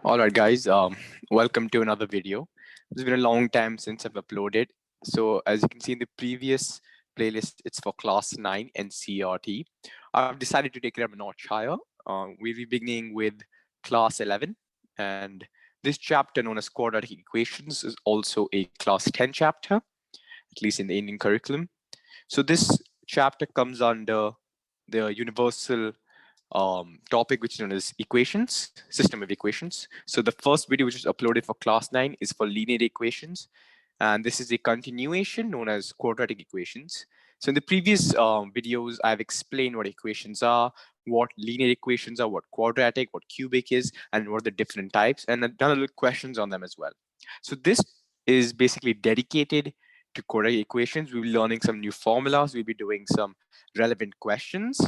All right, guys. Welcome to another video. It's been a long time since I've uploaded. So as you can see in the previous playlist, it's for class 9 and CRT. I've decided to take it up a notch higher. We'll be beginning with class 11. And this chapter known as Quadratic Equations is also a class 10 chapter, at least in the Indian curriculum. So this chapter comes under the universal topic which is known as equations, system of equations. So the first video which is uploaded for class 9 is for linear equations. And this is a continuation known as quadratic equations. So in the previous videos, I've explained what equations are, what linear equations are, what quadratic, what cubic is, and what are the different types, and I've done a little questions on them as well. So this is basically dedicated to quadratic equations. We'll be learning some new formulas. We'll be doing some relevant questions.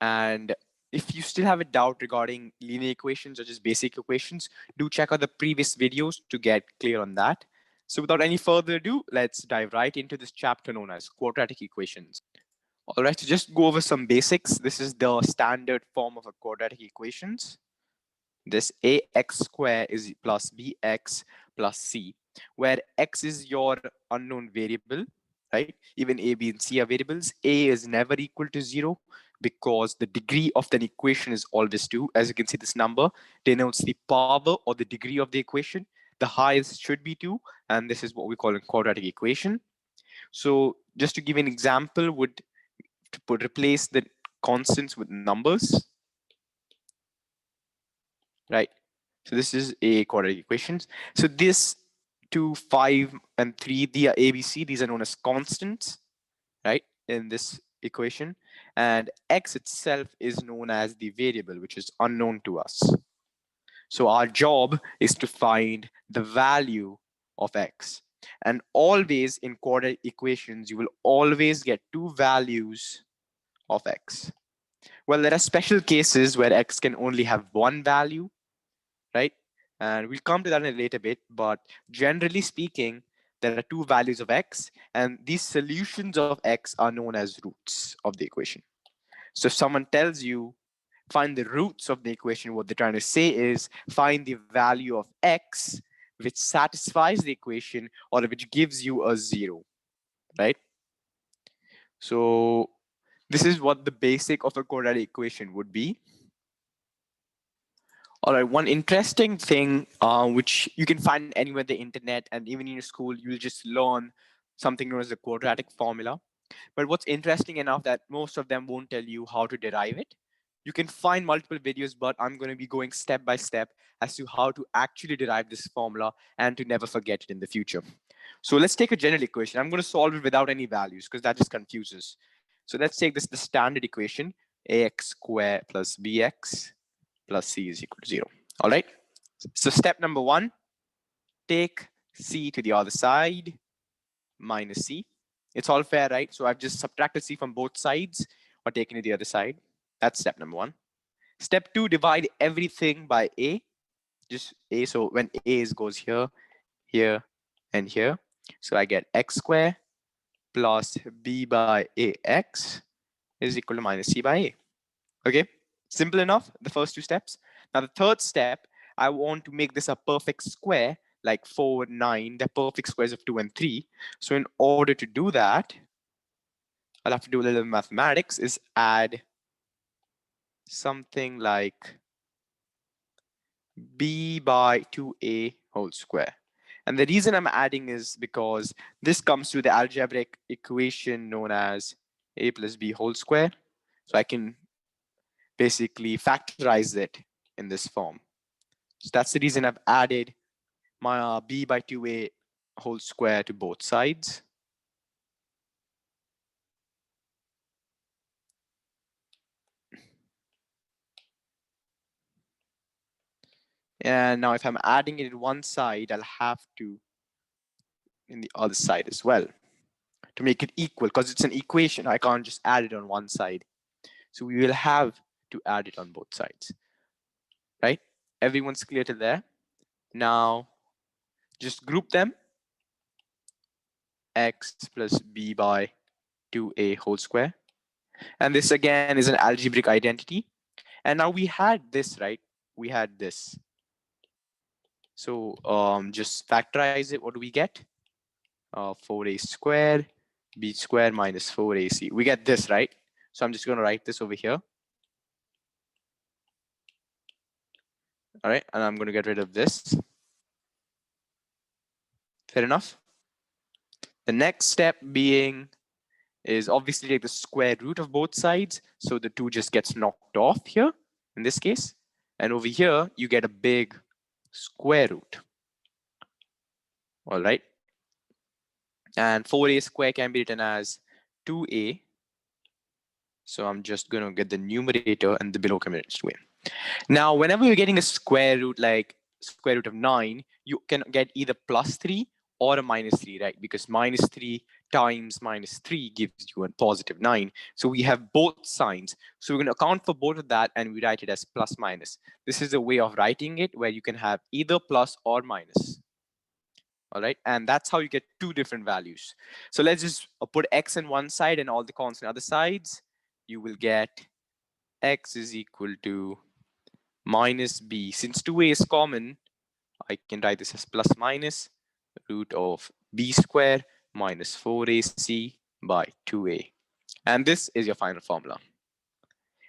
And if you still have a doubt regarding linear equations or just basic equations, do check out the previous videos to get clear on that. So without any further ado, let's dive right into this chapter known as quadratic equations. All right, so just go over some basics. This is the standard form of a quadratic equations. This ax square is plus bx plus c, where x is your unknown variable, right? Even a, b, and c are variables. A is never equal to 0 because the degree of an equation is always 2. As you can see, this number denotes the power or the degree of the equation. The highest should be 2, and this is what we call a quadratic equation. So just to give an example, would replace the constants with numbers, right? So this is a quadratic equations. So this 2, 5, and 3, they are ABC. These are known as constants, right, in this equation. And x itself is known as the variable, which is unknown to us. So our job is to find the value of x. And always in quadratic equations, you will always get two values of x. Well, there are special cases where x can only have one value, right? And we'll come to that in a later bit, but generally speaking, there are two values of x, and these solutions of x are known as roots of the equation. So if someone tells you, find the roots of the equation, what they're trying to say is, find the value of x which satisfies the equation or which gives you a 0, right? So this is what the basic of a quadratic equation would be. All right, one interesting thing which you can find anywhere on the internet and even in your school, you'll just learn something known as the quadratic formula. But what's interesting enough that most of them won't tell you how to derive it. You can find multiple videos, but I'm going to be going step by step as to how to actually derive this formula and to never forget it in the future. So let's take a general equation. I'm going to solve it without any values because that just confuses. So let's take this the standard equation, ax squared plus bx plus c is equal to 0. All right. So step number 1, take c to the other side minus c. It's all fair, right? So I've just subtracted c from both sides or taken to the other side. That's step number 1. Step 2, divide everything by a. Just a. So when a goes here, here, and here. So I get x squared plus b by ax is equal to minus c by a. Okay, simple enough, the first 2 steps. Now the third step, I want to make this a perfect square, like 4, 9, the perfect squares of 2 and 3. So in order to do that, I'll have to do a little mathematics, is add something like b by 2a whole square. And the reason I'm adding is because this comes to the algebraic equation known as a plus b whole square. So I can basically factorize it in this form. So that's the reason I've added my b by 2a whole square to both sides. And now if I'm adding it in one side, I'll have to in the other side as well to make it equal, because it's an equation. I can't just add it on one side. So we will have to add it on both sides, right? Everyone's clear to there? Now, just group them. X plus b by 2a whole square. And this again is an algebraic identity. And now we had this, right? We had this. So just factorize it. What do we get? 4a squared b squared minus 4ac. We get this, right? So I'm just going to write this over here. All right, and I'm going to get rid of this. Fair enough. The next step being is obviously take the square root of both sides. So the 2 just gets knocked off here in this case. And over here, you get a big square root. All right. And 4a squared can be written as 2a. So I'm just going to get the numerator and the below can be written 2a. Now, whenever you're getting a square root, like square root of 9, you can get either plus 3 or a minus 3, right? Because minus 3 times minus 3 gives you a positive 9. So we have both signs. So we're going to account for both of that and we write it as plus minus. This is a way of writing it where you can have either plus or minus. All right, and that's how you get two different values. So let's just put x on one side and all the constants on the other sides. You will get x is equal to minus b. Since 2a is common, I can write this as plus minus root of b squared minus 4ac by 2a. And this is your final formula.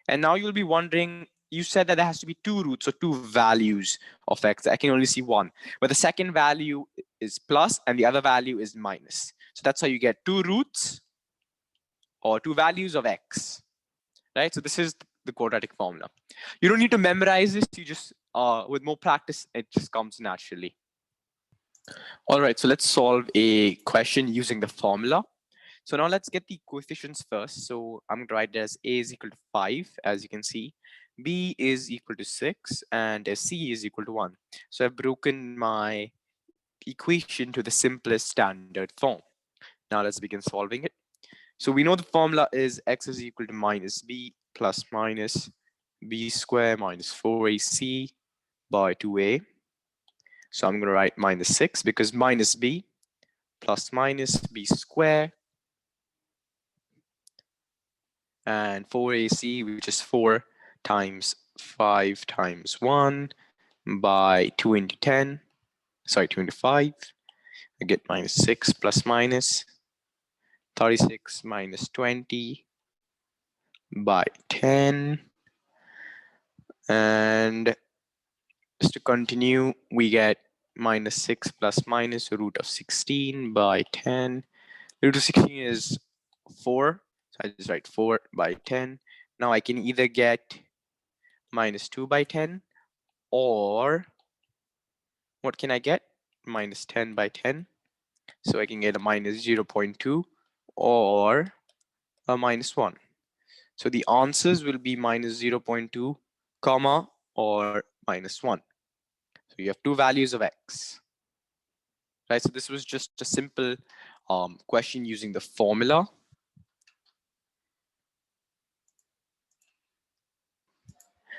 And now you'll be wondering, you said that there has to be two roots or two values of x. I can only see one. But the second value is plus and the other value is minus. So that's how you get two roots or two values of x. Right? So this is the quadratic formula. You don't need to memorize this. You just, with more practice, it just comes naturally. All right, so let's solve a question using the formula. So now let's get the coefficients first. So I'm going to write it as a is equal to 5, as you can see. B is equal to 6, and C is equal to 1. So I've broken my equation to the simplest standard form. Now let's begin solving it. So we know the formula is x is equal to minus b plus minus b squared minus 4ac by 2a. So I'm going to write minus 6 because minus b plus minus b squared and 4ac, which is 4 times 5 times 1 by 2 into 10. Sorry, 2 into 5. I get minus 6 plus minus 36 minus 20 by 10. And just to continue, we get minus 6 plus minus root of 16 by 10. Root of 16 is 4. So I just write 4 by 10. Now I can either get minus 2 by 10 or what can I get? Minus 10 by 10. So I can get a minus 0.2 or a minus 1. So the answers will be minus 0.2, comma, or minus 1. So you have two values of x. Right, so this was just a simple question using the formula.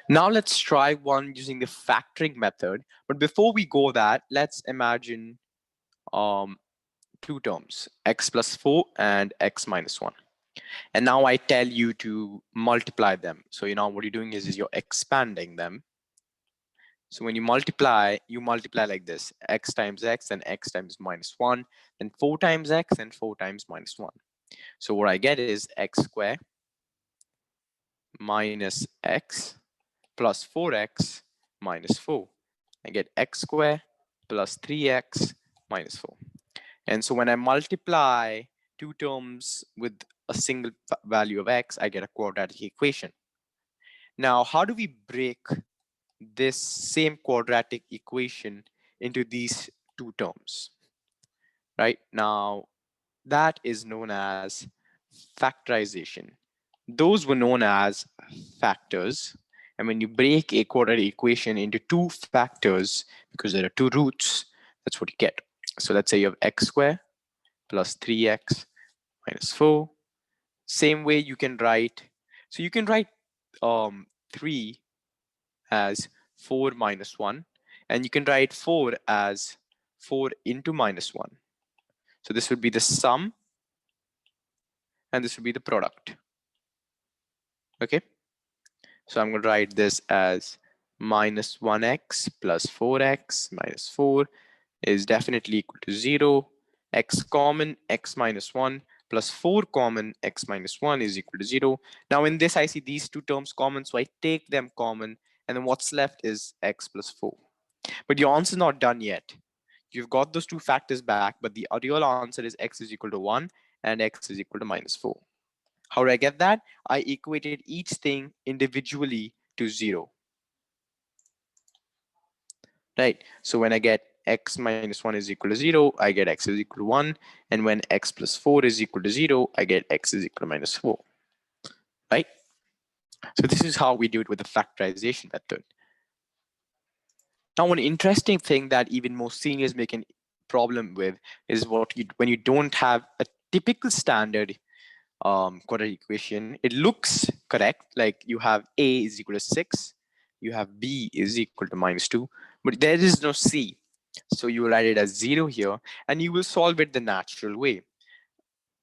Now let's try one using the factoring method. But before we go that, let's imagine two terms, x plus 4 and x minus 1. And now I tell you to multiply them. So what you're doing is you're expanding them. So when you multiply like this, x times x and x times minus 1, then 4 times x and 4 times minus 1. So what I get is x squared minus x plus 4x minus 4. I get x squared plus 3x minus 4. And so when I multiply two terms with a single value of x, I get a quadratic equation. Now, how do we break this same quadratic equation into these two terms? Right now, that is known as factorization. Those were known as factors. And when you break a quadratic equation into two factors, because there are two roots, that's what you get. So let's say you have x squared plus 3x minus 4. Same way you can write, so you can write 3 as 4 minus 1, and you can write 4 as 4 into minus 1. So this would be the sum, and this would be the product. Okay, so I'm going to write this as minus 1x plus 4x minus 4 is definitely equal to 0. X common, x minus 1 plus 4 common, x minus 1 is equal to 0. Now in this, I see these two terms common, so I take them common, and then what's left is x plus 4. But your answer is not done yet. You've got those two factors back, but the real answer is x is equal to 1 and x is equal to minus 4. How do I get that? I equated each thing individually to 0. Right? So when I get x minus 1 is equal to 0, I get x is equal to 1. And when x plus 4 is equal to 0, I get x is equal to minus 4. Right? So this is how we do it with the factorization method. Now, one interesting thing that even most seniors make a problem with is when you don't have a typical standard quadratic equation. It looks correct, like you have a is equal to 6, you have b is equal to minus 2, but there is no c. So you will write it as 0 here, and you will solve it the natural way.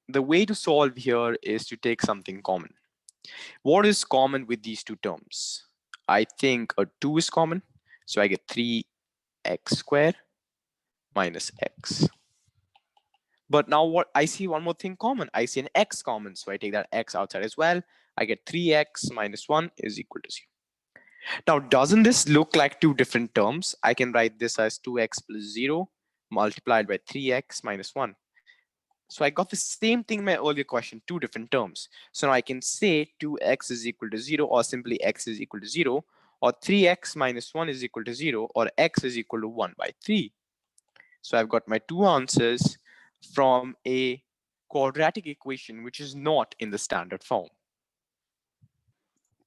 The way to solve here is to take something common. What is common with these two terms? I think a 2 is common, so I get 3x squared minus x. But now what I see one more thing common. I see an x common, so I take that x outside as well. I get 3x minus 1 is equal to 0. Now, doesn't this look like two different terms? I can write this as 2x plus 0 multiplied by 3x minus 1. So I got the same thing in my earlier question, two different terms. So now I can say 2x is equal to 0, or simply x is equal to 0, or 3x minus 1 is equal to 0, or x is equal to 1 by 3. So I've got my two answers from a quadratic equation which is not in the standard form.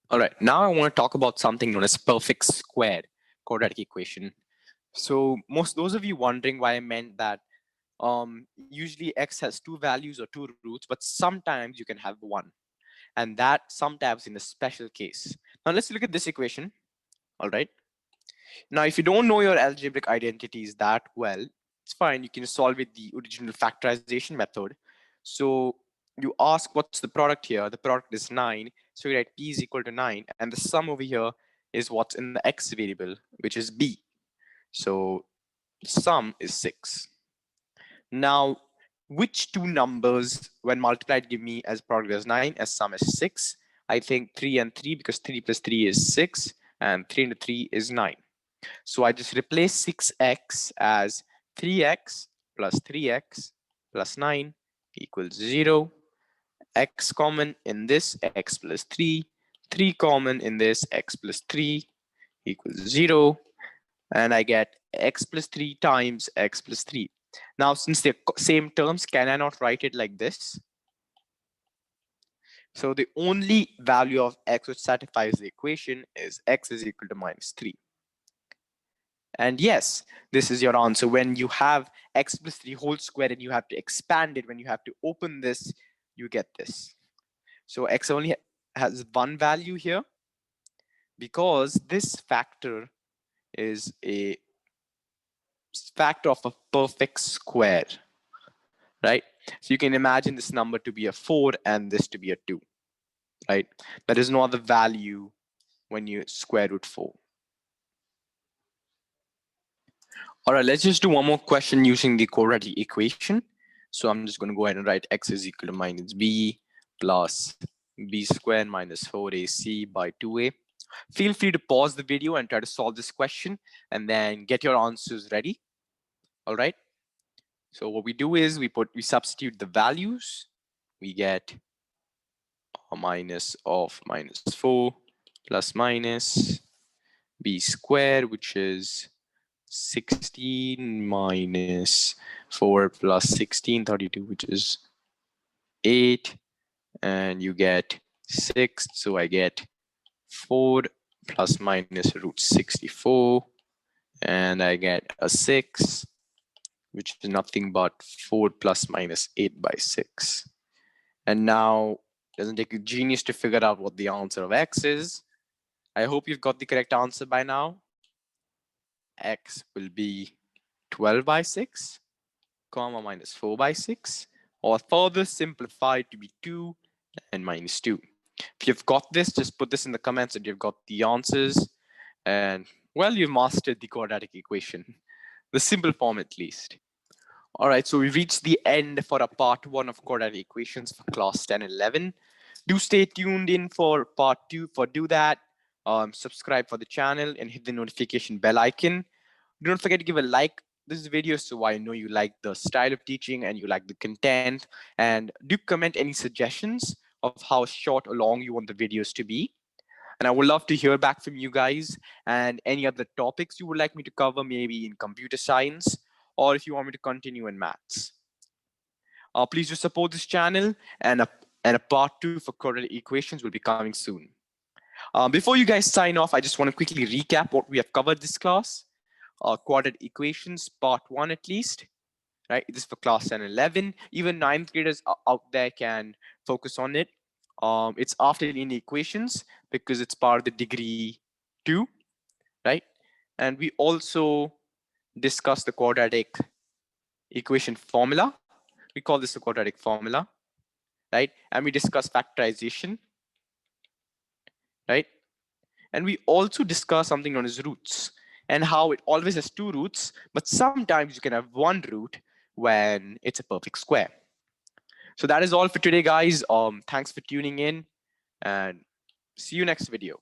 All right, now I want to talk about something known as perfect squared quadratic equation. So those of you wondering why I meant that usually x has two values or two roots, but sometimes you can have one, and that sometimes in a special case. Now let's look at this equation. All right. Now, if you don't know your algebraic identities that well, it's fine. You can solve it the original factorization method. So you ask what's the product here. The product is 9. So you write p is equal to 9. And the sum over here is what's in the x variable, which is b. So the sum is 6. Now, which two numbers, when multiplied, give me as product as 9, as sum is 6? I think 3 and 3, because 3 plus 3 is 6, and 3 into 3 is 9. So I just replace 6x as 3x plus 3x plus 9 equals 0. X common in this, x plus 3. 3 common in this, x plus 3 equals 0. And I get x plus 3 times x plus 3. Now, since they're same terms, can I not write it like this? So the only value of x which satisfies the equation is x is equal to minus 3. And yes, this is your answer. When you have x plus 3 whole square and you have to expand it, when you have to open this, you get this. So x only has one value here because this factor is a factor of a perfect square, right? So you can imagine this number to be a 4 and this to be a 2, right? There is no other value when you square root 4. All right, let's just do one more question using the quadratic equation. So I'm just going to go ahead and write x is equal to minus b plus b squared minus 4ac by 2a. Feel free to pause the video and try to solve this question and then get your answers ready. All right. So what we do is we substitute the values. We get a minus of minus 4 plus minus b squared, which is 16 minus 4 plus 16, 32, which is 8. And you get 6. So I get 4 plus minus root 64. And I get a 6, which is nothing but 4 plus minus 8 by 6. And now it doesn't take a genius to figure out what the answer of x is. I hope you've got the correct answer by now. X will be 12 by 6, comma minus 4 by 6, or further simplified to be 2 and minus 2. If you've got this, just put this in the comments that you've got the answers. And well, you've mastered the quadratic equation, the simple form at least. All right, so we've reached the end for a part 1 of quadratic equations for class 10 and 11. Do stay tuned in for part 2. For do that, subscribe for the channel and hit the notification bell icon. Don't forget to give a like this video so I know you like the style of teaching and you like the content. And do comment any suggestions of how short or long you want the videos to be. And I would love to hear back from you guys and any other topics you would like me to cover, maybe in computer science, or if you want me to continue in maths. Please do support this channel, and a part 2 for quadratic equations will be coming soon. Before you guys sign off, I just want to quickly recap what we have covered this class. Quadratic equations, part 1 at least. Right, this is for class 10 and 11. Even 9th graders out there can focus on it. It's after linear equations because it's part of the degree 2, right? And we also discuss the quadratic equation formula. We call this the quadratic formula, right? And we discuss factorization, right? And we also discuss something known as roots and how it always has 2 roots, but sometimes you can have 1 root when it's a perfect square. So that is all for today, guys. Thanks for tuning in and see you next video.